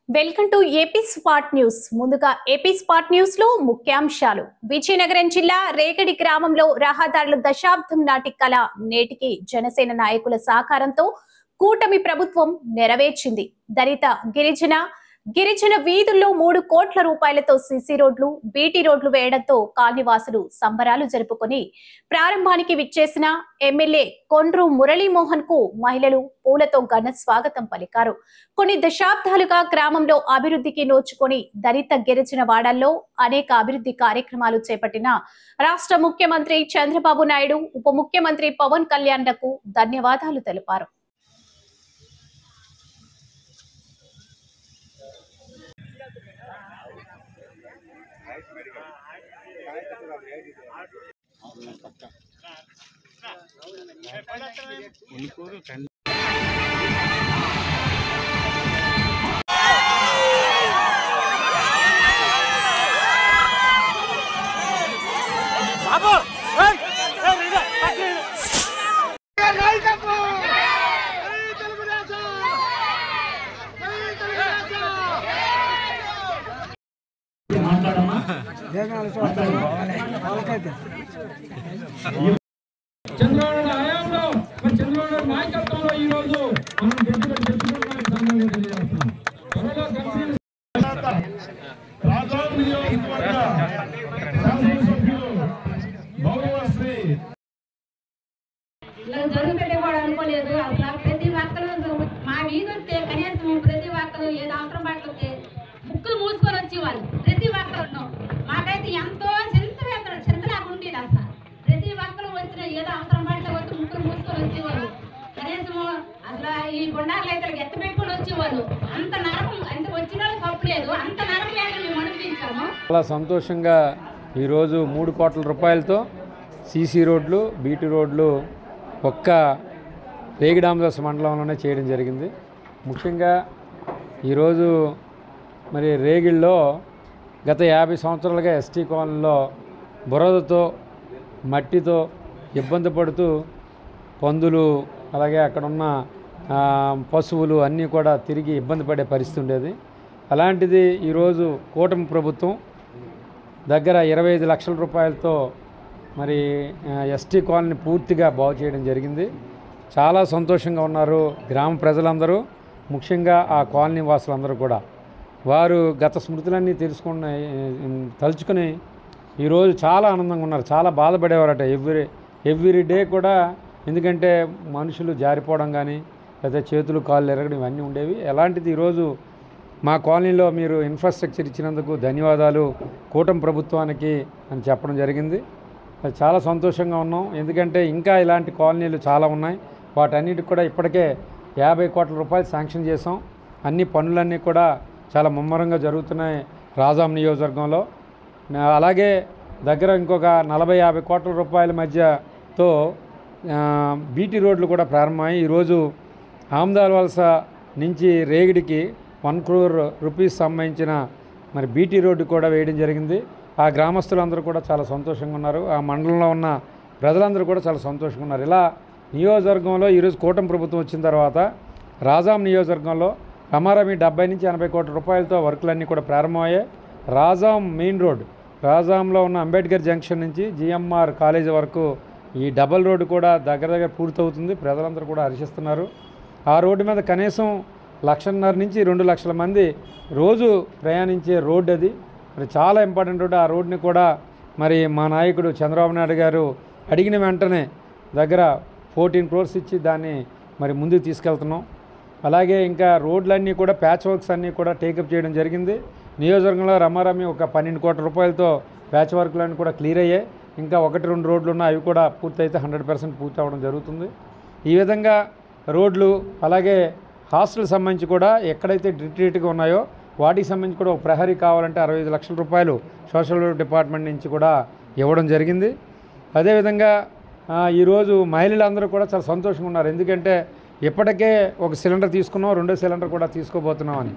Welcome to AP spot news. ముందుగా AP spot news లో ముఖ్యాంశాలు. విజయనగరం జిల్లా రేగడి గ్రామంలో రహదారుల దశాబ్దం నాటి కళ నేటికి జనసేన నాయకుల సహకారంతో కూటమి ప్రభుత్వం నెరవేర్చింది. దళిత గిరిజన వీధుల్లో 3 కోట్ల రూపాయలతో సిసి రోడ్లు, బీటీ రోడ్లు వేయడంతో కాలనీవాసులు సంబరాలు జరుపుకొని ప్రారంభానికి విచ్చేసిన ఎమ్మెల్యే కొండ్రు మురళీమోహన్ కు మహిళలు పూలతో ఘన స్వాగతం పలికారు. కొన్ని దశాబ్దాలుగా గ్రామంలో అభివృద్ధికి నోచుకొని దళిత గిరిజన వాడల్లో అనేక అభివృద్ధి కార్యక్రమాలు చేపట్టిన రాష్ట్ర ముఖ్యమంత్రి చంద్రబాబు నాయుడు, ఉప ముఖ్యమంత్రి పవన్ కళ్యాణ్లకు ధన్యవాదాలు తెలిపారు. చంద్రబాబు హయాంలో చంద్రబాబు నాయకత్వంలో ఈ రోజు మనం జరుగుతుందేవాడు అనుకోలేదు. ప్రతి ఒక్కరు మా వీధి వస్తే కనీసం ప్రతి ఒక్కరు ఏదో అవసరం పట్లొస్తే బుక్కులు మూసుకొని వచ్చేవాళ్ళు. ప్రతి ఒక్కరు మాకైతే ఎంతో చింతలాగా ఉండేది. అసలు ప్రతి ఒక్కరు వచ్చిన ఏదో అవసరం పట్ల వచ్చి బుక్కులు మూసుకొని వచ్చేవాళ్ళు. కనీసం అసలు ఈ గుండాలు అయితే ఎత్త పెట్టుకొని వచ్చేవాళ్ళు. అంత నరకం అంటే వచ్చిన వాళ్ళు తప్పలేదు. అంత నరకం మేము అనిపించాము. చాలా సంతోషంగా ఈరోజు 3 కోట్ల రూపాయలతో సీసీ రోడ్లు, బీటీ రోడ్లు ఒక్క రేగిడాంబదాస్ మండలంలోనే చేయడం జరిగింది. ముఖ్యంగా ఈరోజు మరి రేగిళ్ళలో గత 50 సంవత్సరాలుగా ఎస్టీ కాలనీలో బురదతో మట్టితో ఇబ్బంది పడుతూ పందులు అలాగే అక్కడున్న పశువులు అన్నీ కూడా తిరిగి ఇబ్బంది పడే పరిస్థితి ఉండేది. అలాంటిది ఈరోజు కూటమి ప్రభుత్వం దగ్గర 25 లక్షల రూపాయలతో మరి ఎస్టీ కాలనీ పూర్తిగా బాగు చేయడం జరిగింది. చాలా సంతోషంగా ఉన్నారు గ్రామ ప్రజలందరూ, ముఖ్యంగా ఆ కాలనీ వాసులందరూ కూడా. వారు గత స్మృతులన్నీ తలుచుకొని ఈరోజు చాలా ఆనందంగా ఉన్నారు. చాలా బాధపడేవారట ఎవ్రీ డే కూడా. ఎందుకంటే మనుషులు జారిపోవడం కానీ లేదా చేతులు కాళ్ళు ఎరగడం ఇవన్నీ ఉండేవి. అలాంటిది ఈరోజు మా కాలనీలో మీరు ఇన్ఫ్రాస్ట్రక్చర్ ఇచ్చినందుకు ధన్యవాదాలు కూటమి ప్రభుత్వానికి అని చెప్పడం జరిగింది. చాలా సంతోషంగా ఉన్నాం. ఎందుకంటే ఇంకా ఇలాంటి కాలనీలు చాలా ఉన్నాయి. వాటన్నిటికి కూడా ఇప్పటికే 50 కోట్ల రూపాయలు శాంక్షన్ చేసాం. అన్ని పనులన్నీ కూడా చాలా ముమ్మరంగా జరుగుతున్నాయి రాజాం నియోజకవర్గంలో. అలాగే దగ్గర ఇంకొక 40-50 కోట్ల రూపాయల మధ్యతో బీటీ రోడ్లు కూడా ప్రారంభమయ్యాయి. ఈరోజు ఆమ్దాల్ వలస నుంచి రేగిడికి 1 crore రూపీస్ సంబంధించిన మరి బీటీ రోడ్డు కూడా వేయడం జరిగింది. ఆ గ్రామస్తులందరూ కూడా చాలా సంతోషంగా ఉన్నారు. ఆ మండలంలో ఉన్న ప్రజలందరూ కూడా చాలా సంతోషంగా ఉన్నారు. ఇలా నియోజకవర్గంలో ఈరోజు కూటమి ప్రభుత్వం వచ్చిన తర్వాత రాజాం నియోజకవర్గంలో రమారమి 70 నుంచి 80 కోట్ల రూపాయలతో వర్కులన్నీ కూడా ప్రారంభమయ్యాయి. రాజాం మెయిన్ రోడ్, రాజాంలో ఉన్న అంబేద్కర్ జంక్షన్ నుంచి జిఎంఆర్ కాలేజీ వరకు ఈ డబల్ రోడ్డు కూడా దగ్గర పూర్తవుతుంది. ప్రజలందరూ కూడా హర్షిస్తున్నారు. ఆ రోడ్డు మీద కనీసం 1.5 నుంచి 2 లక్షల మంది రోజు ప్రయాణించే రోడ్డు అది. మరి చాలా ఇంపార్టెంట్ రోడ్డు. ఆ రోడ్ని కూడా మరి మా నాయకుడు చంద్రబాబు నాయుడు గారు అడిగిన వెంటనే దగ్గర 14 crores ఇచ్చి దాన్ని మరి ముందుకు తీసుకెళ్తున్నాం. అలాగే ఇంకా రోడ్లన్నీ కూడా ప్యాచ్ వర్క్స్ అన్నీ కూడా టేకప్ చేయడం జరిగింది. నియోజకవర్గంలో రమారమి ఒక 12 కోట్ల రూపాయలతో ప్యాచ్ వర్క్లన్నీ కూడా క్లియర్ అయ్యాయి. ఇంకా 1-2 రోడ్లు ఉన్నాయి, అవి కూడా పూర్తయితే 100% పూర్తి అవ్వడం జరుగుతుంది. ఈ విధంగా రోడ్లు అలాగే హాస్టల్ సంబంధించి కూడా ఎక్కడైతే రిట్రీట్గా ఉన్నాయో వాటికి సంబంధించి కూడా ఒక ప్రహరీ కావాలంటే 65 లక్షల రూపాయలు సోషల్ డిపార్ట్మెంట్ నుంచి కూడా ఇవ్వడం జరిగింది. అదేవిధంగా ఈరోజు మహిళలందరూ కూడా చాలా సంతోషంగా ఉన్నారు. ఎందుకంటే ఇప్పటికే ఒక సిలిండర్ తీసుకున్నాం, 2వ సిలిండర్ కూడా తీసుకోబోతున్నాం అని.